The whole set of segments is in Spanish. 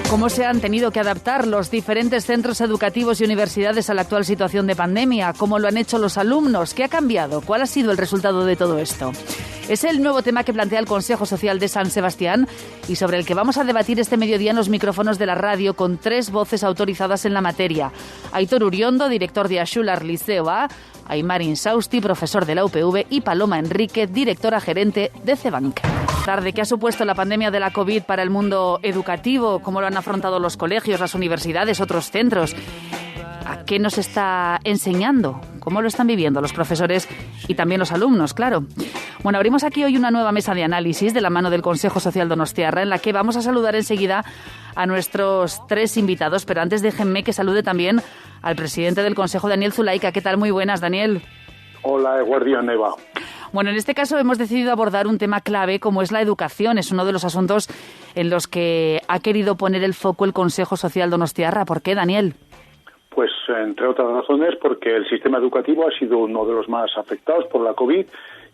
¿Cómo se han tenido que adaptar los diferentes centros educativos y universidades a la actual situación de pandemia? ¿Cómo lo han hecho los alumnos? ¿Qué ha cambiado? ¿Cuál ha sido el resultado de todo esto? Es el nuevo tema que plantea el Consejo Social de San Sebastián y sobre el que vamos a debatir este mediodía en los micrófonos de la radio con 3 voces autorizadas en la materia. Aitor Uriondo, director de Axular Liceo A, Aymar Insausti, profesor de la UPV, y Paloma Enrique, directora gerente de CEBank. Tarde, ¿qué ha supuesto la pandemia de la COVID para el mundo educativo? ¿Cómo lo han afrontado los colegios, las universidades, otros centros? ¿A qué nos está enseñando? ¿Cómo lo están viviendo los profesores y también los alumnos, claro? Bueno, abrimos aquí hoy una nueva mesa de análisis de la mano del Consejo Social Donostiarra, en la que vamos a saludar enseguida a nuestros 3 invitados, pero antes déjenme que salude también al presidente del Consejo, Daniel Zulaika. ¿Qué tal? Muy buenas, Daniel. Hola, Eguardión, Eva. Bueno, en este caso hemos decidido abordar un tema clave como es la educación. Es uno de los asuntos en los que ha querido poner el foco el Consejo Social Donostiarra. ¿Por qué, Daniel? Pues, entre otras razones, porque el sistema educativo ha sido uno de los más afectados por la COVID,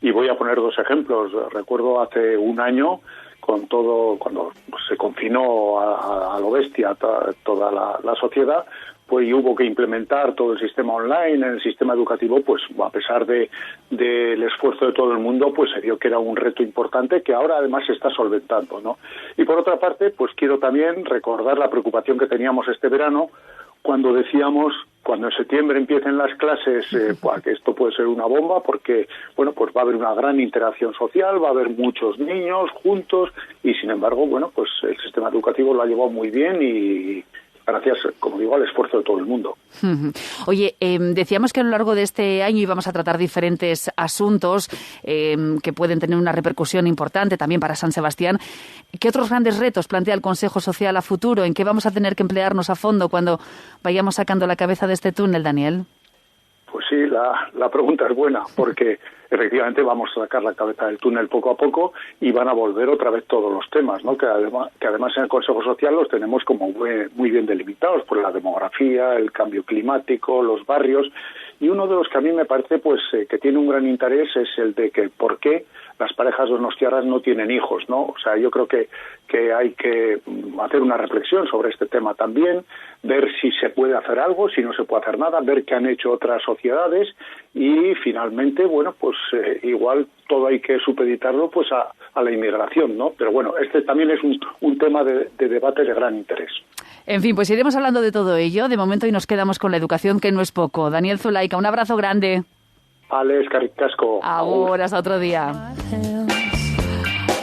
y voy a poner 2 ejemplos. Recuerdo hace un año, con todo, cuando se confinó a lo bestia toda la sociedad, pues hubo que implementar todo el sistema online. En el sistema educativo, pues a pesar del esfuerzo de todo el mundo, pues se vio que era un reto importante que ahora además se está solventando, ¿no? Y por otra parte, pues quiero también recordar la preocupación que teníamos este verano cuando decíamos, cuando en septiembre empiecen las clases, pues que esto puede ser una bomba, porque bueno, pues va a haber una gran interacción social, va a haber muchos niños juntos, y sin embargo, bueno, pues el sistema educativo lo ha llevado muy bien y gracias, como digo, al esfuerzo de todo el mundo. Oye, decíamos que a lo largo de este año íbamos a tratar diferentes asuntos que pueden tener una repercusión importante también para San Sebastián. ¿Qué otros grandes retos plantea el Consejo Social a futuro? ¿En qué vamos a tener que emplearnos a fondo cuando vayamos sacando la cabeza de este túnel, Daniel? Pues sí, la pregunta es buena, porque efectivamente vamos a sacar la cabeza del túnel poco a poco y van a volver otra vez todos los temas, ¿no? Que además en el Consejo Social los tenemos como muy bien delimitados por la demografía, el cambio climático, los barrios, y uno de los que a mí me parece pues que tiene un gran interés es el de que por qué las parejas donostiarras no tienen hijos, ¿no? O sea, yo creo que hay que hacer una reflexión sobre este tema también, ver si se puede hacer algo, si no se puede hacer nada, ver qué han hecho otras sociedades y finalmente, bueno, pues igual todo hay que supeditarlo pues a la inmigración, ¿no? Pero bueno, este también es un tema de debate de gran interés. En fin, pues iremos hablando de todo ello. De momento hoy nos quedamos con la educación, que no es poco. Daniel Zulaika, un abrazo grande. Alex, caricasco. Ahora, hasta otro día.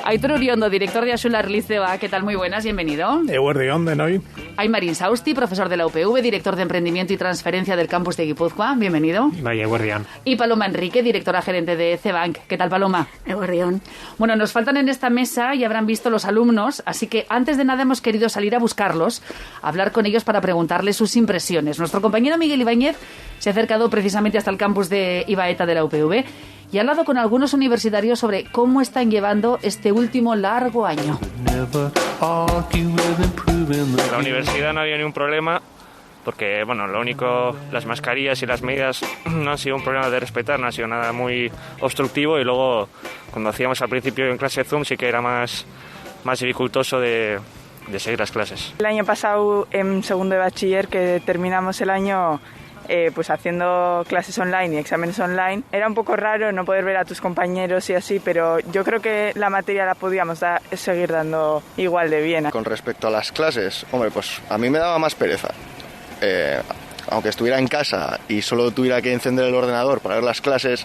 Aitor Uriondo, director de Axular Liceo A. ¿Qué tal? Muy buenas, bienvenido. Eguerdión de noi. Aymar Insausti, profesor de la UPV, director de Emprendimiento y Transferencia del Campus de Guipúzcoa. Bienvenido. Vaya, eguerdión. Y Paloma Enrique, directora gerente de CEBank. ¿Qué tal, Paloma? Eguerdión. Bueno, nos faltan en esta mesa y habrán visto los alumnos, así que antes de nada hemos querido salir a buscarlos, hablar con ellos para preguntarles sus impresiones. Nuestro compañero Miguel Ibáñez se ha acercado precisamente hasta el campus de Ibaeta de la UPV y ha hablado con algunos universitarios sobre cómo están llevando este último largo año. En la universidad no había ningún problema porque, bueno, lo único, las mascarillas y las medidas no han sido un problema de respetar, no ha sido nada muy obstructivo, y luego cuando hacíamos al principio en clase Zoom sí que era más dificultoso de seguir las clases. El año pasado en segundo de bachiller, que terminamos el año pues haciendo clases online y exámenes online, era un poco raro no poder ver a tus compañeros y así, pero yo creo que la materia la podíamos seguir dando igual de bien. Con respecto a las clases, hombre, pues a mí me daba más pereza. Aunque estuviera en casa y solo tuviera que encender el ordenador para ver las clases,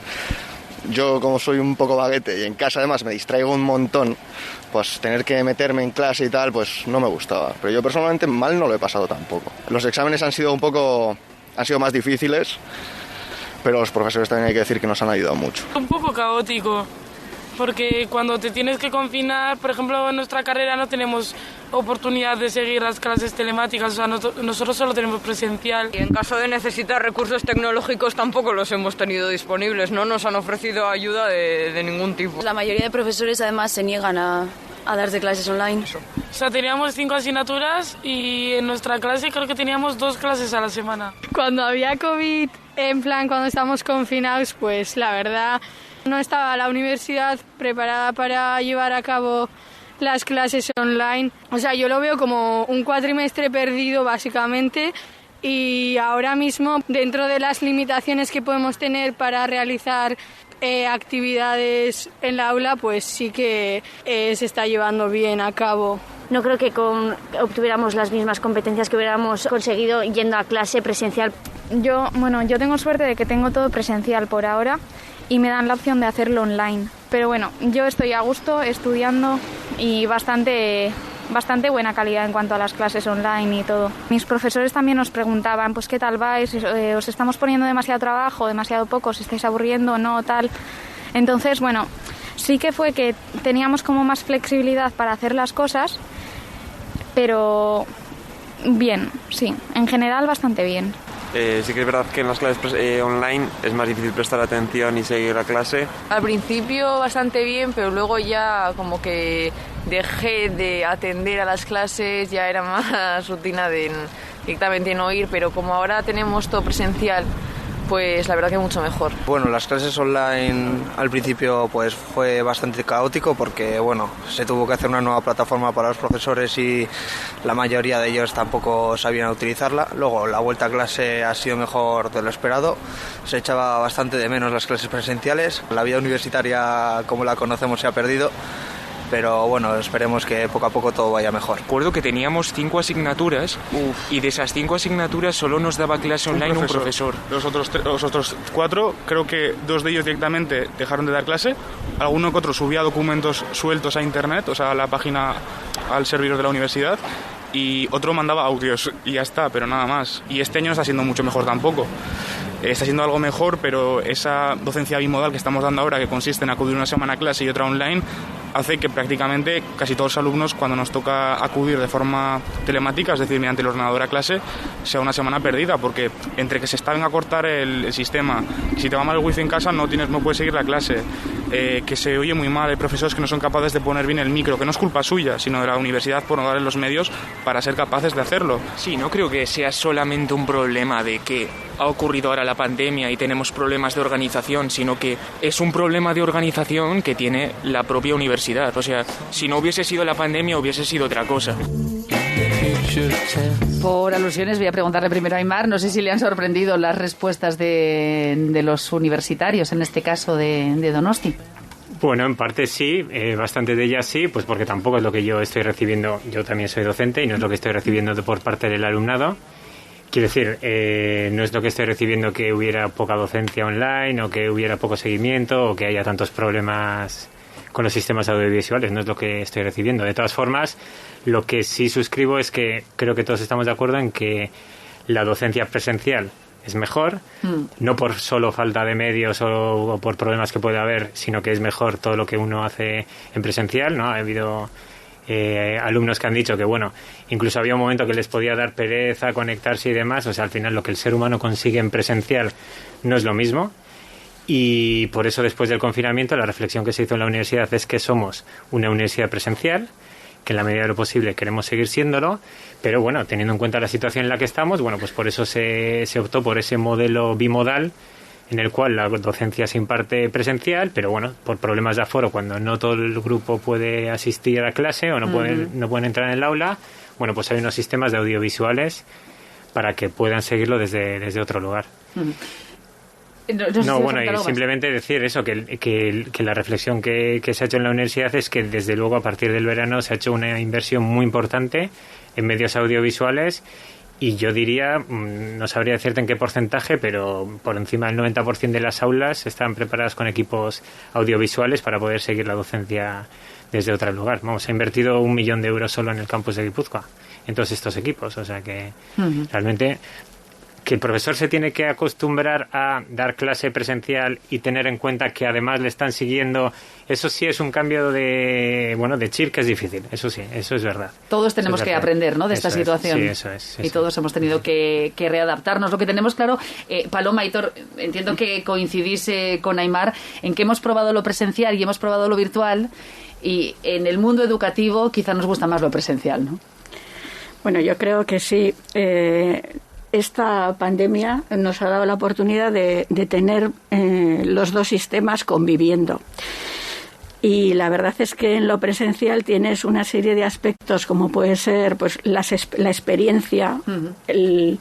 yo como soy un poco vaguete y en casa además me distraigo un montón, pues tener que meterme en clase y tal, pues no me gustaba. Pero yo personalmente mal no lo he pasado tampoco. Los exámenes han sido más difíciles, pero los profesores también hay que decir que nos han ayudado mucho. Un poco caótico, porque cuando te tienes que confinar, por ejemplo, en nuestra carrera no tenemos oportunidad de seguir las clases telemáticas, o sea, nosotros solo tenemos presencial. Y en caso de necesitar recursos tecnológicos tampoco los hemos tenido disponibles, no nos han ofrecido ayuda de ningún tipo. La mayoría de profesores además se niegan a darte clases online. O sea, teníamos 5 asignaturas y en nuestra clase creo que teníamos 2 clases a la semana. Cuando había COVID, en plan cuando estábamos confinados, pues la verdad no estaba la universidad preparada para llevar a cabo las clases online. O sea, yo lo veo como un cuatrimestre perdido básicamente, y ahora mismo, dentro de las limitaciones que podemos tener para realizar actividades en la aula, pues sí que se está llevando bien a cabo. No creo que obtuviéramos las mismas competencias que hubiéramos conseguido yendo a clase presencial. Yo tengo suerte de que tengo todo presencial por ahora y me dan la opción de hacerlo online. Pero bueno, yo estoy a gusto estudiando y bastante buena calidad en cuanto a las clases online y todo. Mis profesores también nos preguntaban, pues qué tal vais, os estamos poniendo demasiado trabajo, demasiado poco, os estáis aburriendo, no, tal. Entonces, bueno, sí que fue que teníamos como más flexibilidad para hacer las cosas, pero bien, sí, en general bastante bien. Sí que es verdad que en las clases online es más difícil prestar atención y seguir la clase. Al principio bastante bien, pero luego ya como que dejé de atender a las clases, ya era más rutina de directamente no ir, pero como ahora tenemos todo presencial, pues la verdad que mucho mejor. Bueno, las clases online al principio pues fue bastante caótico porque bueno, se tuvo que hacer una nueva plataforma para los profesores y la mayoría de ellos tampoco sabían utilizarla. Luego la vuelta a clase ha sido mejor de lo esperado, se echaba bastante de menos las clases presenciales. La vida universitaria como la conocemos se ha perdido, pero bueno, esperemos que poco a poco todo vaya mejor. Recuerdo que teníamos 5 asignaturas y de esas 5 asignaturas solo nos daba clase online un profesor. Los otros 4, creo que 2 de ellos directamente dejaron de dar clase, alguno que otro subía documentos sueltos a internet, o sea, a la página, al servidor de la universidad, y otro mandaba audios y ya está, pero nada más. Y este año no está siendo mucho mejor tampoco. Está siendo algo mejor, pero esa docencia bimodal que estamos dando ahora, que consiste en acudir una semana a clase y otra online, hace que prácticamente casi todos los alumnos, cuando nos toca acudir de forma telemática, es decir, mediante el ordenador a clase, sea una semana perdida, porque entre que se está a cortar el sistema, si te va mal el wifi en casa no puedes seguir la clase, que se oye muy mal, hay profesores que no son capaces de poner bien el micro, que no es culpa suya, sino de la universidad por no darles los medios para ser capaces de hacerlo. Sí, no creo que sea solamente un problema de que ha ocurrido ahora la pandemia y tenemos problemas de organización, sino que es un problema de organización que tiene la propia universidad. O sea, si no hubiese sido la pandemia, hubiese sido otra cosa. Por alusiones voy a preguntarle primero a Aimar, no sé si le han sorprendido las respuestas de los universitarios, en este caso de Donosti. Bueno, en parte sí, bastante de ellas sí, pues porque tampoco es lo que yo estoy recibiendo. Yo también soy docente y no es lo que estoy recibiendo por parte del alumnado. Quiero decir, no es lo que estoy recibiendo que hubiera poca docencia online o que hubiera poco seguimiento o que haya tantos problemas con los sistemas audiovisuales, no es lo que estoy recibiendo. De todas formas, lo que sí suscribo es que creo que todos estamos de acuerdo en que la docencia presencial es mejor, no por solo falta de medios o por problemas que puede haber, sino que es mejor todo lo que uno hace en presencial, ¿no? Ha habido alumnos que han dicho que, bueno, incluso había un momento que les podía dar pereza conectarse y demás, o sea, al final lo que el ser humano consigue en presencial no es lo mismo. Y por eso, después del confinamiento, la reflexión que se hizo en la universidad es que somos una universidad presencial, que en la medida de lo posible queremos seguir siéndolo, pero bueno, teniendo en cuenta la situación en la que estamos, bueno, pues por eso se optó por ese modelo bimodal en el cual la docencia se imparte presencial, pero bueno, por problemas de aforo, cuando no todo el grupo puede asistir a clase o no pueden entrar en el aula, bueno, pues hay unos sistemas de audiovisuales para que puedan seguirlo desde otro lugar. No, bueno, y simplemente decir eso, que la reflexión que se ha hecho en la universidad es que desde luego a partir del verano se ha hecho una inversión muy importante en medios audiovisuales y yo diría, no sabría decirte en qué porcentaje, pero por encima del 90% de las aulas están preparadas con equipos audiovisuales para poder seguir la docencia desde otro lugar. Vamos, se ha invertido 1 millón de euros solo en el campus de Guipúzcoa, en todos estos equipos, o sea que realmente que el profesor se tiene que acostumbrar a dar clase presencial y tener en cuenta que además le están siguiendo, eso sí es un cambio de chip que es difícil, eso sí, eso es verdad. Todos tenemos que aprender, ¿no?, de esta situación. Sí, eso es. Y todos hemos tenido que readaptarnos. Lo que tenemos claro, Paloma, Aitor, entiendo que coincidís con Aimar en que hemos probado lo presencial y hemos probado lo virtual, y en el mundo educativo quizá nos gusta más lo presencial, ¿no? Bueno, yo creo que sí. Esta pandemia nos ha dado la oportunidad de tener los dos sistemas conviviendo. Y la verdad es que en lo presencial tienes una serie de aspectos como puede ser pues la experiencia, el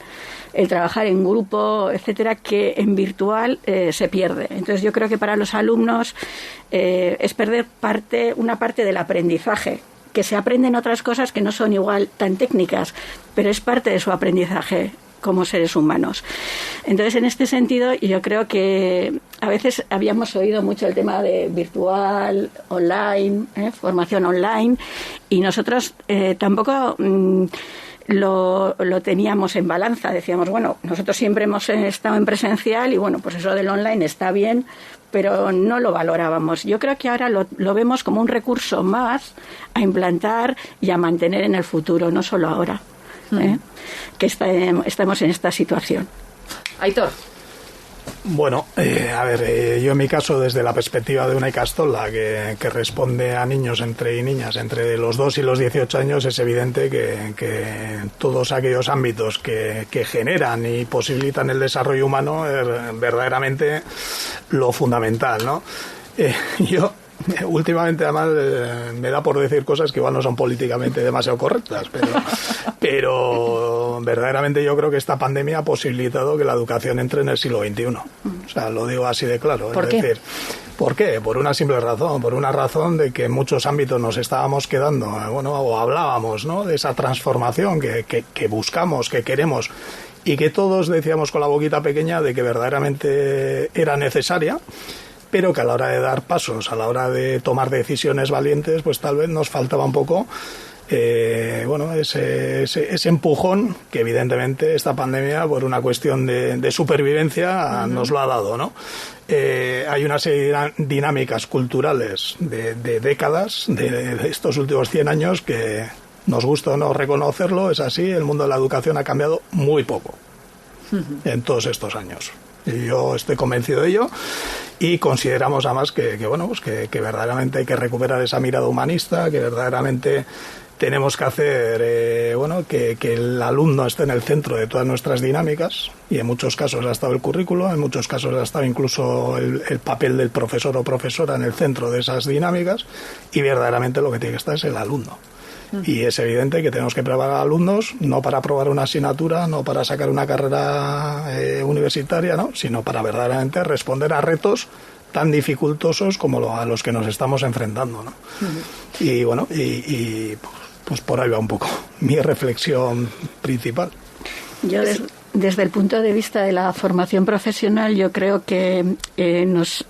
trabajar en grupo, etcétera, que en virtual se pierde. Entonces yo creo que para los alumnos es perder una parte del aprendizaje, que se aprenden otras cosas que no son igual tan técnicas, pero es parte de su aprendizaje como seres humanos. Entonces, en este sentido, yo creo que a veces habíamos oído mucho el tema de virtual, online, formación online, y nosotros tampoco lo teníamos en balanza. Decíamos, bueno, nosotros siempre hemos estado en presencial y, bueno, pues eso del online está bien, pero no lo valorábamos. Yo creo que ahora lo vemos como un recurso más a implantar y a mantener en el futuro, no solo ahora. Que estamos en esta situación. Aitor. Bueno, a ver, yo en mi caso, desde la perspectiva de una Ikastola que responde a niños y niñas entre los 2 y los 18 años, es evidente que todos aquellos ámbitos que generan y posibilitan el desarrollo humano es verdaderamente lo fundamental, ¿no? Yo últimamente además me da por decir cosas que igual no son políticamente demasiado correctas, pero verdaderamente yo creo que esta pandemia ha posibilitado que la educación entre en el siglo XXI. O sea, lo digo así de claro. ¿Por qué? Decir, ¿por qué? Por una simple razón, por una razón de que en muchos ámbitos nos estábamos quedando, o hablábamos, ¿no?, de esa transformación que buscamos, que queremos, y que todos decíamos con la boquita pequeña de que verdaderamente era necesaria, pero que a la hora de dar pasos, a la hora de tomar decisiones valientes, pues tal vez nos faltaba un poco ese empujón que evidentemente esta pandemia, por una cuestión de supervivencia, nos lo ha dado, ¿no? Hay una serie de dinámicas culturales de décadas, de estos últimos 100 años, que nos gusta o no reconocerlo, es así, el mundo de la educación ha cambiado muy poco en todos estos años. Y yo estoy convencido de ello, y consideramos además que verdaderamente hay que recuperar esa mirada humanista, que verdaderamente tenemos que hacer que el alumno esté en el centro de todas nuestras dinámicas, y en muchos casos ha estado el currículo, en muchos casos ha estado incluso el papel del profesor o profesora en el centro de esas dinámicas, y verdaderamente lo que tiene que estar es el alumno. Y es evidente que tenemos que preparar a alumnos no para aprobar una asignatura, no para sacar una carrera universitaria, ¿no?, sino para verdaderamente responder a retos tan dificultosos como a los que nos estamos enfrentando, ¿no? Y bueno, pues por ahí va un poco mi reflexión principal. Yo desde el punto de vista de la formación profesional, yo creo que hemos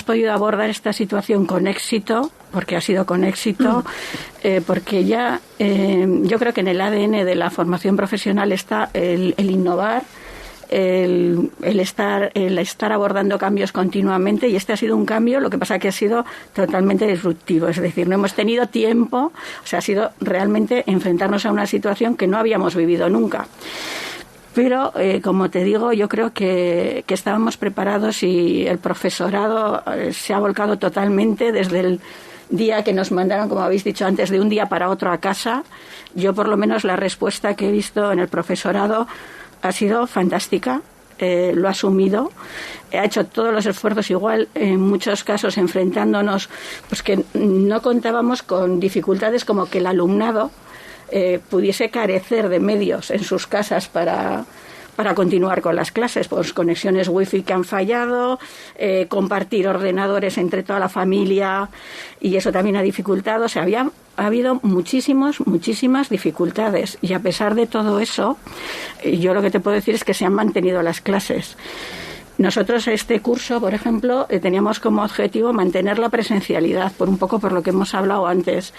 podido abordar esta situación con éxito, porque ha sido con éxito, porque ya yo creo que en el ADN de la formación profesional está el innovar, el estar abordando cambios continuamente, y este ha sido un cambio, lo que pasa que ha sido totalmente disruptivo, es decir, no hemos tenido tiempo, o sea, ha sido realmente enfrentarnos a una situación que no habíamos vivido nunca. Pero, como te digo, yo creo que estábamos preparados, y el profesorado se ha volcado totalmente desde el día que nos mandaron, como habéis dicho antes, de un día para otro a casa. Yo, por lo menos, la respuesta que he visto en el profesorado ha sido fantástica. Lo ha asumido, ha hecho todos los esfuerzos, igual en muchos casos enfrentándonos, pues que no contábamos con dificultades como que el alumnado pudiese carecer de medios en sus casas para continuar con las clases, pues conexiones wifi que han fallado, compartir ordenadores entre toda la familia, y eso también ha dificultado. O sea, ha habido muchísimas dificultades, y a pesar de todo eso, yo lo que te puedo decir es que se han mantenido las clases. Nosotros este curso, por ejemplo, teníamos como objetivo mantener la presencialidad, por lo que hemos hablado antes.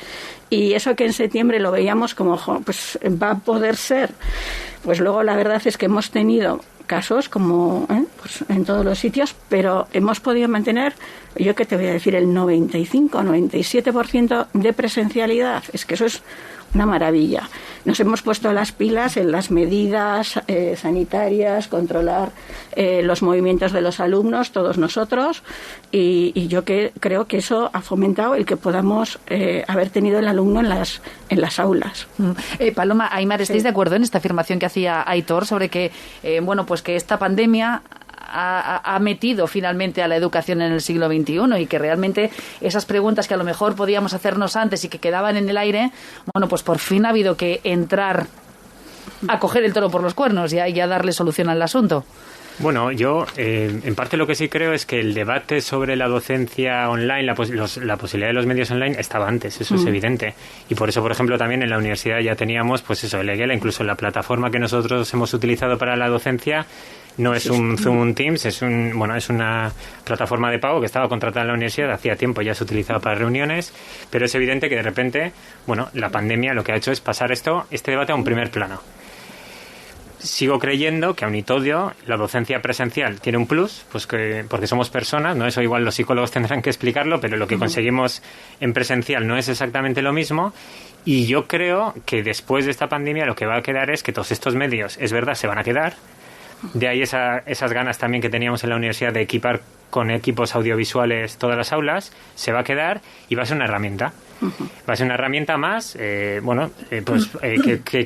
Y eso que en septiembre lo veíamos como, pues va a poder ser. Pues luego la verdad es que hemos tenido casos como pues en todos los sitios, pero hemos podido mantener, yo que te voy a decir, el 95-97% de presencialidad. Es que eso es una maravilla. Nos hemos puesto las pilas en las medidas sanitarias, controlar los movimientos de los alumnos, todos nosotros, y yo creo que eso ha fomentado el que podamos haber tenido el alumno en las aulas. Paloma, Aimar, ¿estáis de acuerdo en esta afirmación que hacía Aitor sobre que, pues que esta pandemia ha metido finalmente a la educación en el siglo XXI y que realmente esas preguntas que a lo mejor podíamos hacernos antes y que quedaban en el aire, bueno, pues por fin ha habido que entrar a coger el toro por los cuernos y a darle solución al asunto. Bueno, yo en parte lo que sí creo es que el debate sobre la docencia online, la posibilidad de los medios online estaba antes, eso es evidente. Y por eso, por ejemplo, también en la universidad ya teníamos, pues eso, el EGELA, incluso la plataforma que nosotros hemos utilizado para la docencia no es un Zoom, un Teams, es una plataforma de pago que estaba contratada en la universidad, hacía tiempo ya se utilizaba para reuniones, pero es evidente que de repente, bueno, la pandemia lo que ha hecho es pasar este debate a un primer plano. Sigo creyendo que aun y todo la docencia presencial tiene un plus, pues porque somos personas, no, eso igual los psicólogos tendrán que explicarlo, pero lo que conseguimos en presencial no es exactamente lo mismo, y yo creo que después de esta pandemia lo que va a quedar es que todos estos medios, es verdad, se van a quedar. De ahí esas ganas también que teníamos en la universidad de equipar con equipos audiovisuales todas las aulas, se va a quedar y va a ser una herramienta. Va a ser una herramienta más que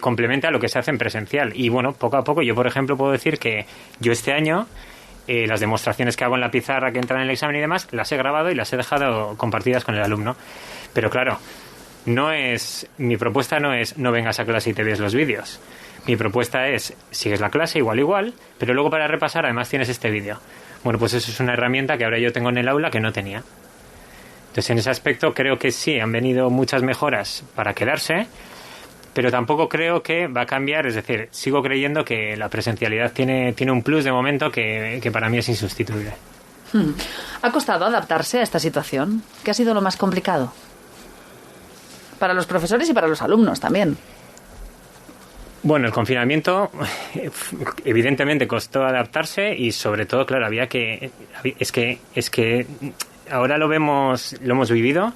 complementa lo que se hace en presencial. Y bueno, poco a poco, yo por ejemplo puedo decir que yo este año las demostraciones que hago en la pizarra que entran en el examen y demás, las he grabado y las he dejado compartidas con el alumno. Pero claro, mi propuesta no es no vengas a clase y te ves los vídeos. Mi propuesta es sigues la clase igual, pero luego para repasar además tienes este vídeo. Bueno, pues eso es una herramienta que ahora yo tengo en el aula que no tenía. Entonces, en ese aspecto creo que sí, han venido muchas mejoras para quedarse, pero tampoco creo que va a cambiar. Es decir, sigo creyendo que la presencialidad tiene un plus de momento que para mí es insustituible. ¿Ha costado adaptarse a esta situación? ¿Qué ha sido lo más complicado? Para los profesores y para los alumnos también. Bueno, el confinamiento evidentemente costó adaptarse y sobre todo, claro, es que ahora lo hemos vivido,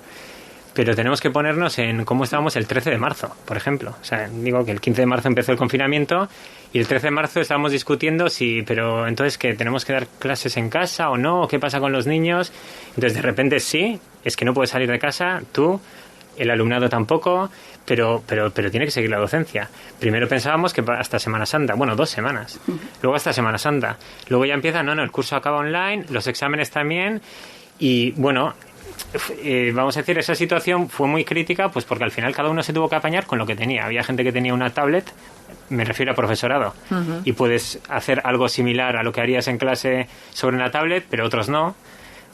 pero tenemos que ponernos en cómo estábamos el 13 de marzo, por ejemplo. O sea, digo que el 15 de marzo empezó el confinamiento y el 13 de marzo estábamos discutiendo pero entonces que tenemos que dar clases en casa o no, o qué pasa con los niños. Entonces de repente sí, es que no puedes salir de casa, tú, el alumnado tampoco, pero tiene que seguir la docencia. Primero pensábamos que hasta Semana Santa, bueno, 2 semanas, luego hasta Semana Santa, luego ya empieza, no, el curso acaba online, los exámenes también. Y bueno, vamos a decir, esa situación fue muy crítica, pues porque al final cada uno se tuvo que apañar con lo que tenía. Había gente que tenía una tablet, me refiero a profesorado, y puedes hacer algo similar a lo que harías en clase sobre una tablet, pero otros no.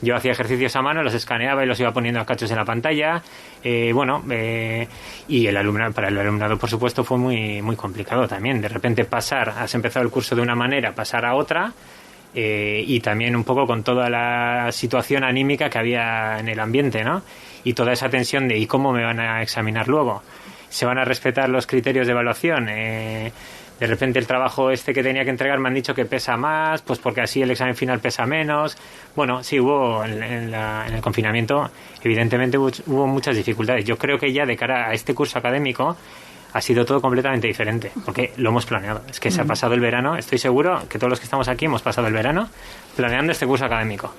Yo hacía ejercicios a mano, los escaneaba y los iba poniendo a cachos en la pantalla. Y para el alumnado, por supuesto, fue muy, muy complicado también. De repente has empezado el curso de una manera, pasar a otra. Y también un poco con toda la situación anímica que había en el ambiente, ¿no? Y toda esa tensión de ¿y cómo me van a examinar luego? ¿Se van a respetar los criterios de evaluación? De repente el trabajo que tenía que entregar me han dicho que pesa más, pues porque así el examen final pesa menos. Bueno, sí, hubo en el confinamiento, evidentemente hubo muchas dificultades. Yo creo que ya de cara a este curso académico ha sido todo completamente diferente, porque lo hemos planeado. Es que se ha pasado el verano, estoy seguro que todos los que estamos aquí hemos pasado el verano planeando este curso académico.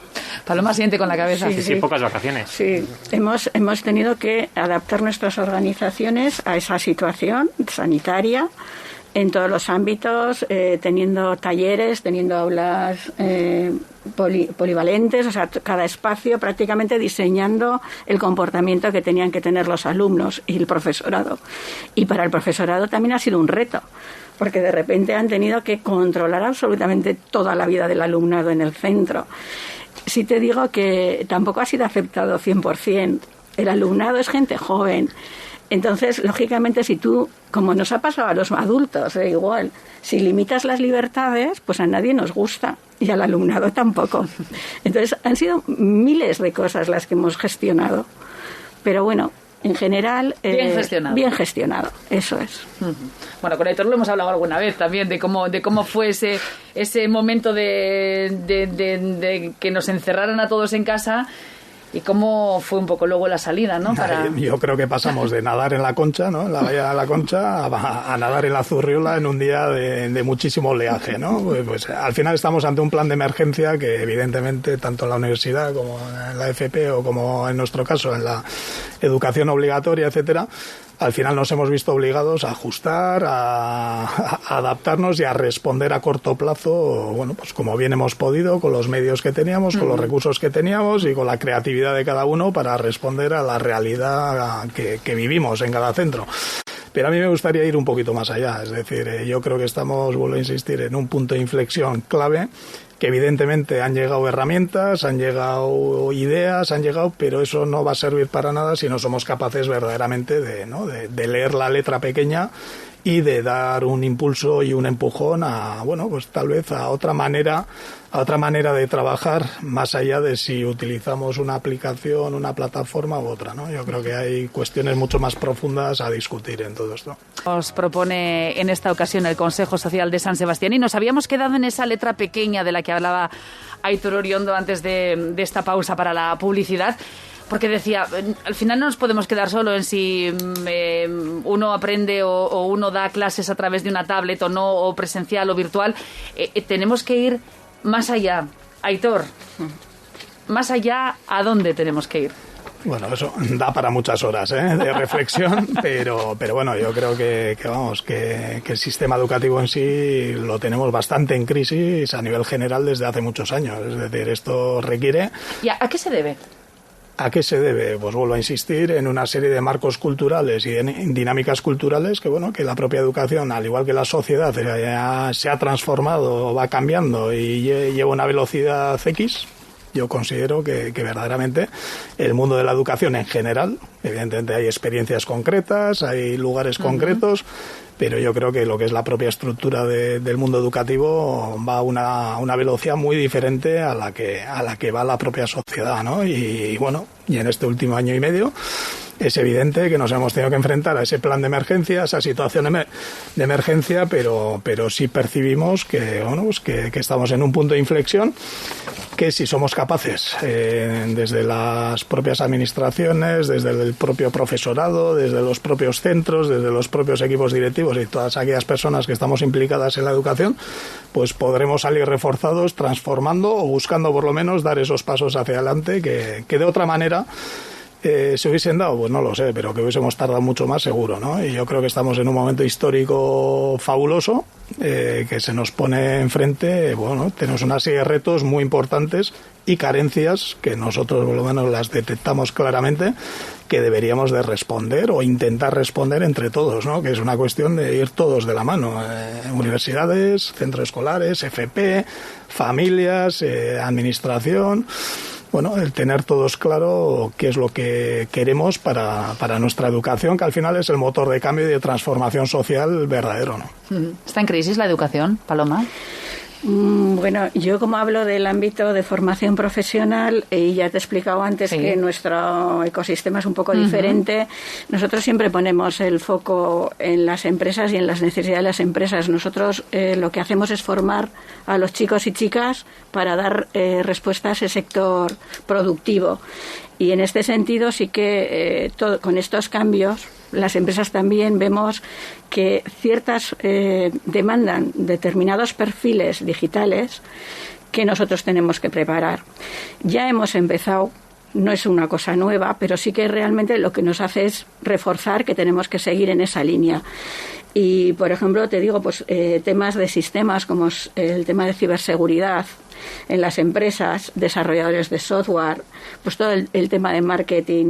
Paloma siente con la cabeza. Sí, pocas vacaciones. Sí, hemos tenido que adaptar nuestras organizaciones a esa situación sanitaria en todos los ámbitos, teniendo talleres, teniendo aulas polivalentes, o sea, cada espacio prácticamente diseñando el comportamiento que tenían que tener los alumnos y el profesorado. Y para el profesorado también ha sido un reto, porque de repente han tenido que controlar absolutamente toda la vida del alumnado en el centro. Sí te digo que tampoco ha sido aceptado 100%. El alumnado es gente joven. Entonces, lógicamente, si tú, como nos ha pasado a los adultos, igual, si limitas las libertades, pues a nadie nos gusta y al alumnado tampoco. Entonces, han sido miles de cosas las que hemos gestionado. Pero bueno, en general... Bien gestionado, eso es. Bueno, con Héctor lo hemos hablado alguna vez también, de cómo fue ese momento de que nos encerraran a todos en casa. ¿Y cómo fue un poco luego la salida, no? Yo creo que pasamos de nadar en la Concha, ¿no? En la bahía de la Concha, a nadar en la Zurriola en un día de muchísimo oleaje, ¿no? Pues al final estamos ante un plan de emergencia que evidentemente tanto en la universidad como en la FP o como en nuestro caso en la educación obligatoria, etcétera, al final nos hemos visto obligados a ajustar, a adaptarnos y a responder a corto plazo, bueno, pues como bien hemos podido, con los medios que teníamos, con los recursos que teníamos y con la creatividad de cada uno para responder a la realidad que vivimos en cada centro. Pero a mí me gustaría ir un poquito más allá, es decir, yo creo que estamos, vuelvo a insistir, en un punto de inflexión clave, que evidentemente han llegado herramientas, han llegado ideas, pero eso no va a servir para nada si no somos capaces verdaderamente de leer la letra pequeña y de dar un impulso y un empujón a, bueno, pues tal vez a otra manera de trabajar, más allá de si utilizamos una aplicación, una plataforma u otra, ¿no? Yo creo que hay cuestiones mucho más profundas a discutir en todo esto. Nos propone en esta ocasión el Consejo Social de San Sebastián y nos habíamos quedado en esa letra pequeña de la que hablaba Aitor Oriondo antes de esta pausa para la publicidad. Porque decía, al final no nos podemos quedar solo en si uno aprende o uno da clases a través de una tablet o no, o presencial o virtual. Tenemos que ir más allá. Aitor, más allá, ¿a dónde tenemos que ir? Bueno, eso da para muchas horas de reflexión, pero bueno, yo creo que el sistema educativo en sí lo tenemos bastante en crisis a nivel general desde hace muchos años. Es decir, esto requiere... ¿Y a qué se debe? ¿A qué se debe? Pues vuelvo a insistir en una serie de marcos culturales y en dinámicas culturales que, bueno, que la propia educación, al igual que la sociedad, se ha transformado, va cambiando y lleva una velocidad X. Yo considero que verdaderamente el mundo de la educación en general, evidentemente hay experiencias concretas, hay lugares concretos, pero yo creo que lo que es la propia estructura del mundo educativo va a una velocidad muy diferente a la que va la propia sociedad, ¿no? Y bueno, y en este último año y medio es evidente que nos hemos tenido que enfrentar a ese plan de emergencia, a esa situación de emergencia, pero sí percibimos que, bueno, pues que estamos en un punto de inflexión, que si somos capaces, desde las propias administraciones, desde el propio profesorado, desde los propios centros, desde los propios equipos directivos y todas aquellas personas que estamos implicadas en la educación, pues podremos salir reforzados, transformando o buscando por lo menos dar esos pasos hacia adelante que de otra manera se hubiesen dado, pues no lo sé, pero que hubiésemos tardado mucho más seguro, ¿no? Y yo creo que estamos en un momento histórico fabuloso que se nos pone enfrente. Bueno, tenemos una serie de retos muy importantes y carencias que nosotros por lo menos las detectamos claramente, que deberíamos de responder o intentar responder entre todos, ¿no? Que es una cuestión de ir todos de la mano, universidades, centros escolares, FP, familias, administración. Bueno, el tener todos claro qué es lo que queremos para nuestra educación, que al final es el motor de cambio y de transformación social verdadero, ¿no? ¿Está en crisis la educación, Paloma? Bueno, yo como hablo del ámbito de formación profesional, y ya te he explicado antes que nuestro ecosistema es un poco diferente, nosotros siempre ponemos el foco en las empresas y en las necesidades de las empresas. Nosotros lo que hacemos es formar a los chicos y chicas para dar respuesta a ese sector productivo. Y en este sentido sí que con estos cambios las empresas también vemos que ciertas demandan determinados perfiles digitales que nosotros tenemos que preparar. Ya hemos empezado, no es una cosa nueva, pero sí que realmente lo que nos hace es reforzar que tenemos que seguir en esa línea. Y, por ejemplo, te digo, pues temas de sistemas como el tema de ciberseguridad en las empresas, desarrolladores de software, pues todo el tema de marketing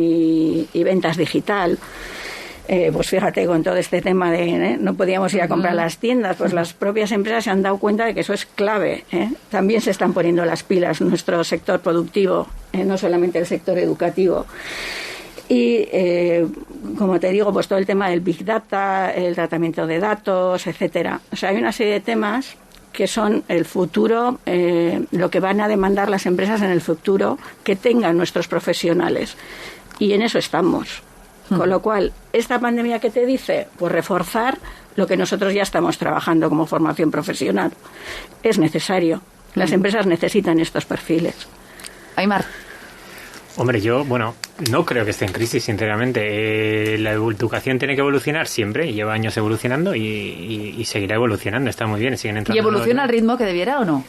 y ventas digital. Pues fíjate, con todo este tema de no podíamos ir a comprar las tiendas, pues las propias empresas se han dado cuenta de que eso es clave. También se están poniendo las pilas nuestro sector productivo, no solamente el sector educativo. Y, como te digo, pues todo el tema del Big Data, el tratamiento de datos, etcétera. O sea, hay una serie de temas que son el futuro, lo que van a demandar las empresas en el futuro que tengan nuestros profesionales. Y en eso estamos. Con lo cual, esta pandemia que te dice, pues reforzar lo que nosotros ya estamos trabajando como formación profesional. Es necesario. Las empresas necesitan estos perfiles. Aymar. Hombre, yo, no creo que esté en crisis, sinceramente. La educación tiene que evolucionar siempre, y lleva años evolucionando y seguirá evolucionando, está muy bien. Siguen entrando. ¿Y evoluciona al ritmo que debiera o no?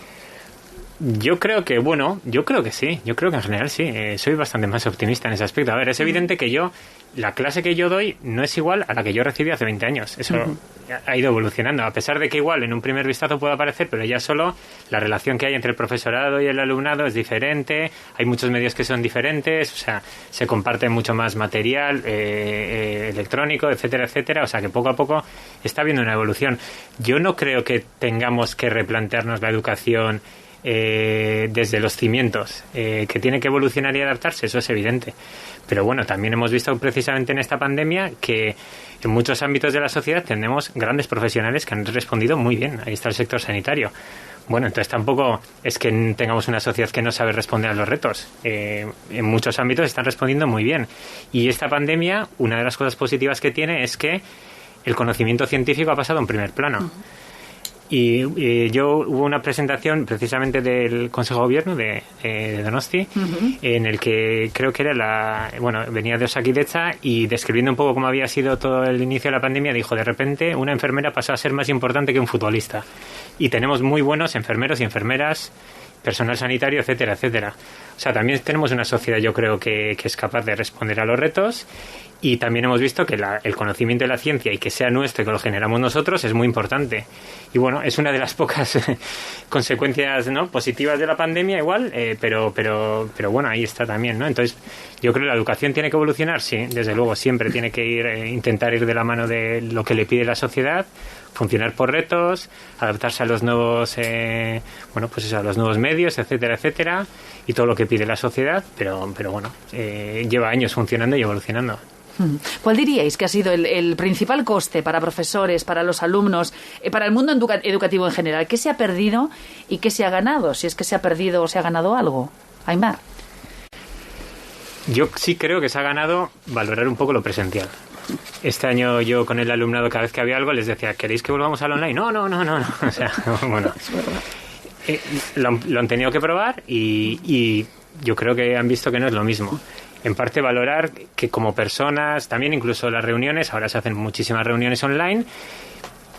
Yo creo que sí. Yo creo que en general sí. Soy bastante más optimista en ese aspecto. A ver, es evidente que la clase que yo doy no es igual a la que yo recibí hace 20 años. Eso ha ido evolucionando. A pesar de que igual en un primer vistazo pueda parecer, pero ya solo la relación que hay entre el profesorado y el alumnado es diferente. Hay muchos medios que son diferentes. O sea, se comparte mucho más material electrónico, etcétera, etcétera. O sea, que poco a poco está habiendo una evolución. Yo no creo que tengamos que replantearnos la educación desde los cimientos, que tiene que evolucionar y adaptarse, eso es evidente. Pero bueno, también hemos visto precisamente en esta pandemia que en muchos ámbitos de la sociedad tenemos grandes profesionales que han respondido muy bien. Ahí está el sector sanitario. Bueno, entonces tampoco es que tengamos una sociedad que no sabe responder a los retos. En muchos ámbitos están respondiendo muy bien. Y esta pandemia, una de las cosas positivas que tiene es que el conocimiento científico ha pasado en primer plano. Y hubo una presentación precisamente del Consejo de Gobierno de Donosti, en el que creo que era venía de Osakidetza, y describiendo un poco cómo había sido todo el inicio de la pandemia, dijo: de repente una enfermera pasó a ser más importante que un futbolista. Y tenemos muy buenos enfermeros y enfermeras, personal sanitario, etcétera, etcétera. O sea, también tenemos una sociedad, yo creo, que es capaz de responder a los retos. Y también hemos visto que el conocimiento de la ciencia, y que sea nuestro y que lo generamos nosotros, es muy importante. Y bueno, es una de las pocas consecuencias, ¿no?, positivas de la pandemia, igual, pero bueno, ahí está también, ¿no? Entonces, yo creo que la educación tiene que evolucionar, sí, desde luego, siempre tiene que intentar ir de la mano de lo que le pide la sociedad, funcionar por retos, adaptarse a los nuevos a los nuevos medios, etcétera, etcétera, y todo lo que pide la sociedad, pero bueno, lleva años funcionando y evolucionando. ¿Cuál diríais que ha sido el principal coste para profesores, para los alumnos, para el mundo educativo en general? ¿Qué se ha perdido y qué se ha ganado? Si es que se ha perdido o se ha ganado algo. Aimar. Yo sí creo que se ha ganado valorar un poco lo presencial. Este año yo con el alumnado, cada vez que había algo, les decía: ¿queréis que volvamos al online? No. O sea, bueno, lo han tenido que probar y yo creo que han visto que no es lo mismo. En parte valorar que como personas, también incluso las reuniones, ahora se hacen muchísimas reuniones online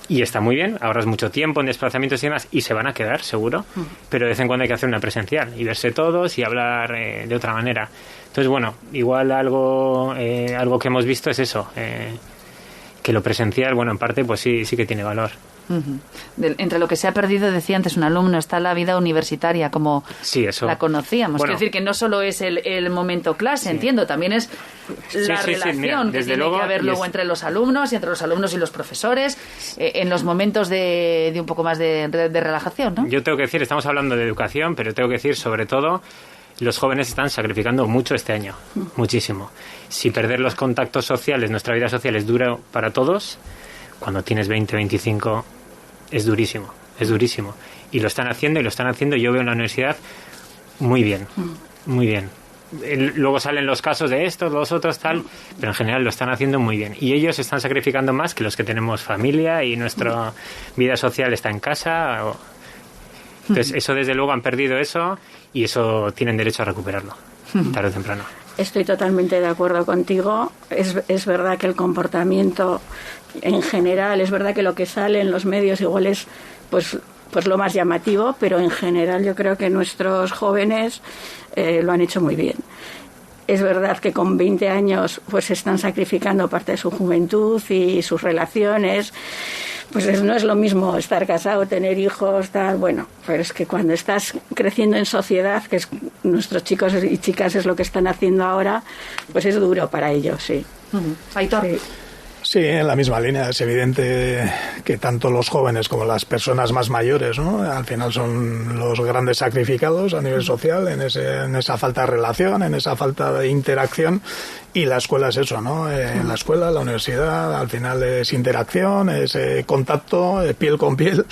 y está muy bien, ahorras mucho tiempo en desplazamientos y demás, y se van a quedar seguro, pero de vez en cuando hay que hacer una presencial y verse todos y hablar de otra manera. Entonces, bueno, igual algo que hemos visto es eso, que lo presencial, bueno, en parte pues sí que tiene valor. Entre lo que se ha perdido, decía antes un alumno, está la vida universitaria como la conocíamos. Bueno, quiero decir que no solo es el momento clase, entiendo, también es la relación mira, que tiene que haber luego entre los alumnos y entre los alumnos y los profesores en los momentos de un poco más de relajación, ¿no? Yo tengo que decir, estamos hablando de educación, pero tengo que decir, sobre todo, los jóvenes están sacrificando mucho este año, muchísimo. Si perder los contactos sociales, nuestra vida social es dura para todos, cuando tienes 20, 25, es durísimo. Y lo están haciendo, yo veo en la universidad muy bien. Luego salen los casos de estos, los otros, tal, pero en general lo están haciendo muy bien. Y ellos están sacrificando más que los que tenemos familia y nuestra vida social está en casa. Entonces, eso desde luego han perdido eso, y eso tienen derecho a recuperarlo, tarde o temprano. Estoy totalmente de acuerdo contigo. Es verdad que el comportamiento en general, es verdad que lo que sale en los medios igual es pues lo más llamativo, pero en general yo creo que nuestros jóvenes lo han hecho muy bien. Es verdad que con 20 años pues están sacrificando parte de su juventud y sus relaciones. Pues no es lo mismo estar casado, tener hijos, tal, bueno, pero es que cuando estás creciendo en sociedad, que es, nuestros chicos y chicas es lo que están haciendo ahora, pues es duro para ellos, sí. Aitor. Sí, en la misma línea. Es evidente que tanto los jóvenes como las personas más mayores, ¿no?, al final son los grandes sacrificados a nivel social en esa falta de relación, en esa falta de interacción. Y la escuela es eso, ¿no? La escuela, la universidad, al final es interacción, es contacto, piel con piel.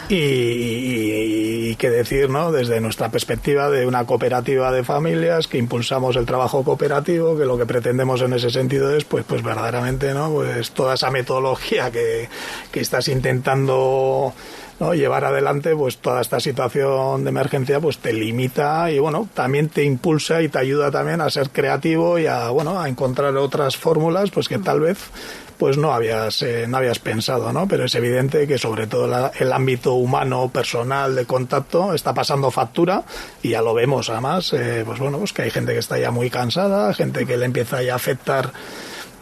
Y qué decir, ¿no?, desde nuestra perspectiva de una cooperativa de familias que impulsamos el trabajo cooperativo, que lo que pretendemos en ese sentido es pues verdaderamente, ¿no?, pues toda esa metodología que estás intentando, ¿no?, llevar adelante, pues toda esta situación de emergencia pues te limita y bueno, también te impulsa y te ayuda también a ser creativo y a encontrar otras fórmulas pues que tal vez pues no habías pensado, ¿no? Pero es evidente que sobre todo el ámbito humano, personal, de contacto, está pasando factura, y ya lo vemos además, pues que hay gente que está ya muy cansada, gente que le empieza ya a afectar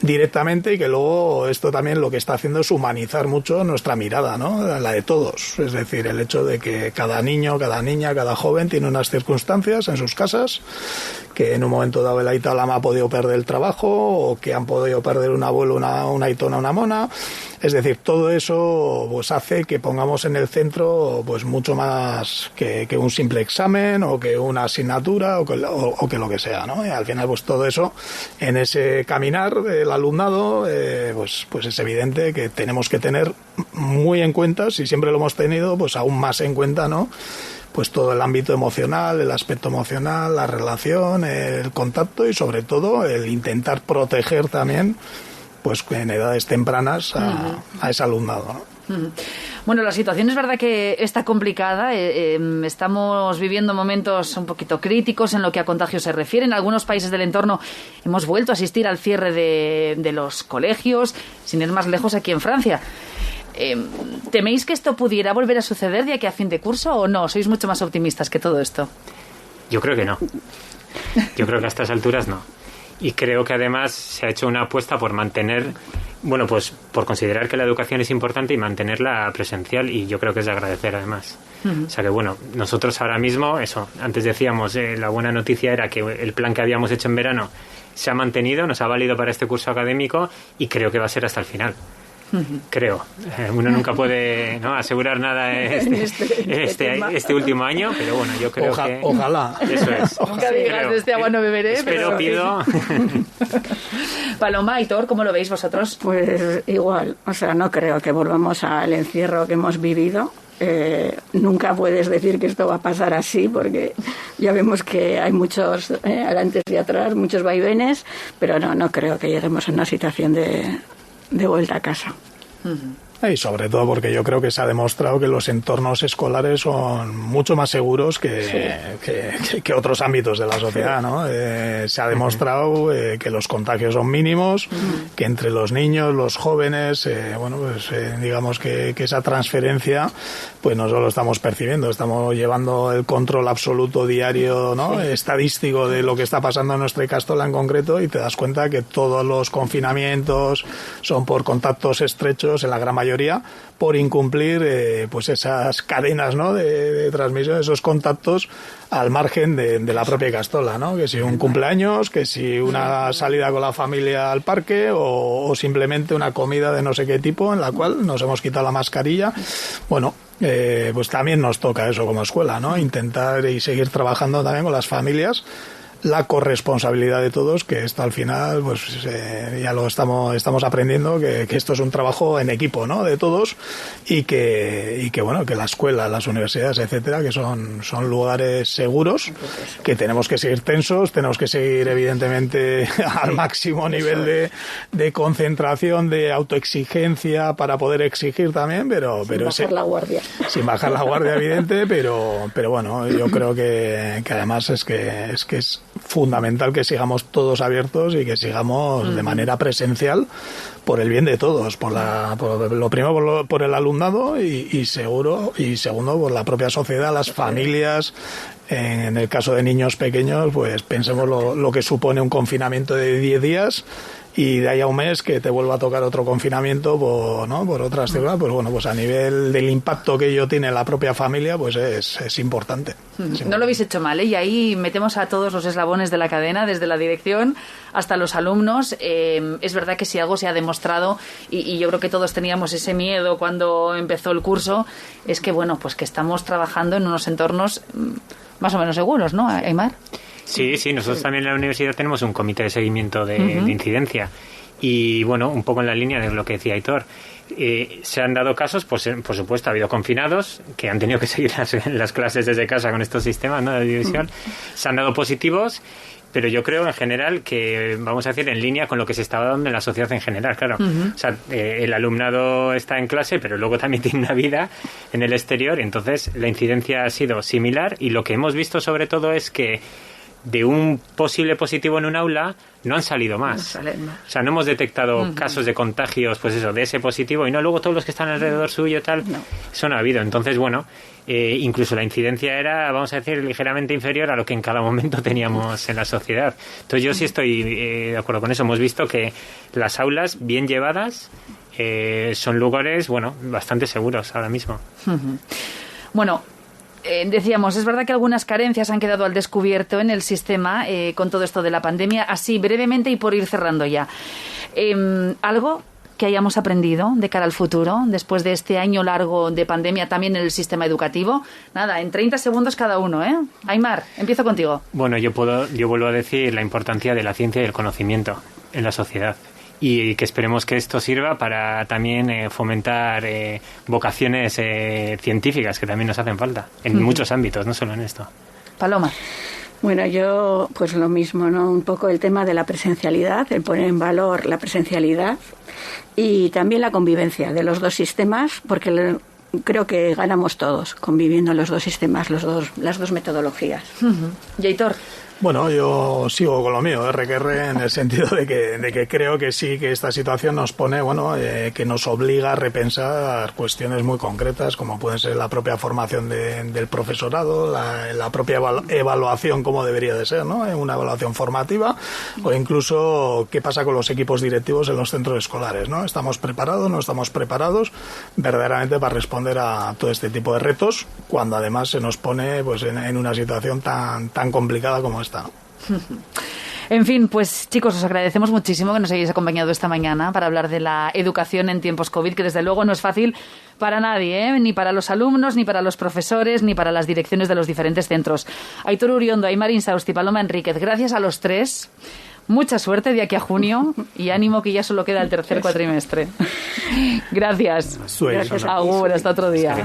directamente, y que luego esto también lo que está haciendo es humanizar mucho nuestra mirada, ¿no? La de todos. Es decir, el hecho de que cada niño, cada niña, cada joven tiene unas circunstancias en sus casas, que en un momento dado el aita o la ama ha podido perder el trabajo, o que han podido perder un abuelo, una aitona, una mona. Es decir, todo eso pues hace que pongamos en el centro pues mucho más que un simple examen, o que una asignatura, o que lo que sea, ¿no? Y al final pues todo eso, en ese caminar del alumnado, pues es evidente que tenemos que tener muy en cuenta, si siempre lo hemos tenido, pues aún más en cuenta, ¿no? Pues todo el ámbito emocional, el aspecto emocional, la relación, el contacto, y sobre todo el intentar proteger también, pues en edades tempranas a ese alumnado, ¿no? Bueno, la situación es verdad que está complicada. Estamos viviendo momentos un poquito críticos en lo que a contagios se refiere. En algunos países del entorno hemos vuelto a asistir al cierre de los colegios, sin ir más lejos, aquí en Francia. ¿Teméis que esto pudiera volver a suceder de aquí a fin de curso, o no? ¿Sois mucho más optimistas que todo esto? Yo creo que no. Yo creo que a estas alturas no. Y creo que además se ha hecho una apuesta por mantener, bueno, pues por considerar que la educación es importante y mantenerla presencial, y yo creo que es de agradecer además. O sea que bueno, nosotros ahora mismo, eso, antes decíamos, la buena noticia era que el plan que habíamos hecho en verano se ha mantenido, nos ha valido para este curso académico, y creo que va a ser hasta el final. Creo. Uno nunca puede asegurar nada este último año, pero bueno, yo creo que... Ojalá. Eso es. Nunca digas, de este agua no beberé. Espero, pido... Paloma, Aitor, ¿cómo lo veis vosotros? Pues igual, o sea, no creo que volvamos al encierro que hemos vivido. Nunca puedes decir que esto va a pasar así, porque ya vemos que hay muchos adelante y atrás, muchos vaivenes, pero no creo que lleguemos a una situación de vuelta a casa. Y sobre todo porque yo creo que se ha demostrado que los entornos escolares son mucho más seguros que otros ámbitos de la sociedad, ¿no? Se ha demostrado que los contagios son mínimos, que entre los niños, los jóvenes, digamos que esa transferencia, pues nosotros lo estamos percibiendo, estamos llevando el control absoluto diario, ¿no? Estadístico de lo que está pasando en nuestra Ikastola en concreto, y te das cuenta que todos los confinamientos son por contactos estrechos, en la gran mayoría por incumplir pues esas cadenas, ¿no? de transmisión, esos contactos al margen de la propia Ikastola, ¿no? Que si un cumpleaños, que si una salida con la familia al parque, o simplemente una comida de no sé qué tipo en la cual nos hemos quitado la mascarilla. Bueno, pues también nos toca eso como escuela, ¿no? Intentar y seguir trabajando también con las familias, la corresponsabilidad de todos, que esto al final pues ya lo estamos aprendiendo, que esto es un trabajo en equipo, ¿no? De todos, y que bueno, que la escuela, las universidades, etcétera, que son lugares seguros, que tenemos que seguir tensos, tenemos que seguir evidentemente al máximo nivel de concentración, de autoexigencia, para poder exigir también, pero sin bajar la guardia. Sin bajar la guardia, evidente, pero bueno, yo creo que además es fundamental que sigamos todos abiertos, y que sigamos de manera presencial, por el bien de todos, lo primero por el alumnado, y segundo por la propia sociedad, las familias. En el caso de niños pequeños, pues pensemos lo que supone un confinamiento de 10 días, y de ahí a un mes que te vuelva a tocar otro confinamiento por otras ciudades. Pues bueno, pues a nivel del impacto que ello tiene en la propia familia, pues es importante. No lo habéis hecho mal, ¿eh? Y ahí metemos a todos los eslabones de la cadena, desde la dirección hasta los alumnos. Es verdad que si algo se ha demostrado, y yo creo que todos teníamos ese miedo cuando empezó el curso, es que bueno, pues que estamos trabajando en unos entornos más o menos seguros, ¿no, Aimar? Sí, nosotros también en la universidad tenemos un comité de seguimiento de incidencia, y bueno, un poco en la línea de lo que decía Aitor, se han dado casos, pues por supuesto ha habido confinados que han tenido que seguir las clases desde casa con estos sistemas, ¿no?, de división. Se han dado positivos, pero yo creo en general que, vamos a decir, en línea con lo que se estaba dando en la sociedad en general, claro. O sea, el alumnado está en clase, pero luego también tiene una vida en el exterior, y entonces la incidencia ha sido similar, y lo que hemos visto sobre todo es que de un posible positivo en un aula no han salido más. O sea, no hemos detectado casos de contagios, pues eso, de ese positivo, y no luego todos los que están alrededor suyo tal, eso no ha habido. Entonces, bueno, incluso la incidencia era, vamos a decir, ligeramente inferior a lo que en cada momento teníamos en la sociedad. Entonces yo sí estoy de acuerdo con eso. Hemos visto que las aulas bien llevadas son lugares, bueno, bastante seguros ahora mismo. Bueno, decíamos, es verdad que algunas carencias han quedado al descubierto en el sistema con todo esto de la pandemia. Así, brevemente y por ir cerrando ya. ¿Algo que hayamos aprendido de cara al futuro, después de este año largo de pandemia también en el sistema educativo? Nada, en 30 segundos cada uno, ¿eh? Aimar, empiezo contigo. Bueno, yo vuelvo a decir la importancia de la ciencia y el conocimiento en la sociedad. Y que esperemos que esto sirva para también fomentar vocaciones científicas que también nos hacen falta en muchos ámbitos, no solo en esto. Paloma. Bueno, yo pues lo mismo, ¿no? Un poco el tema de la presencialidad, el poner en valor la presencialidad y también la convivencia de los dos sistemas, porque creo que ganamos todos conviviendo los dos sistemas, las dos metodologías. Yaitor. Bueno, yo sigo con lo mío, RQR, en el sentido de que creo que sí, que esta situación nos pone, que nos obliga a repensar cuestiones muy concretas, como pueden ser la propia formación del profesorado, la propia evaluación, como debería de ser, ¿no? Una evaluación formativa, o incluso qué pasa con los equipos directivos en los centros escolares, ¿no? ¿Estamos preparados, no estamos preparados verdaderamente para responder a todo este tipo de retos, cuando además se nos pone pues en una situación tan complicada como esta? En fin, pues chicos, os agradecemos muchísimo que nos hayáis acompañado esta mañana para hablar de la educación en tiempos COVID, que desde luego no es fácil para nadie, ni para los alumnos, ni para los profesores, ni para las direcciones de los diferentes centros. Aitor Uriondo, Aimar Insausti, Paloma Enríquez, gracias a los tres. Mucha suerte de aquí a junio y ánimo que ya solo queda el tercer cuatrimestre. Gracias. Gracias. Agur, hasta otro día.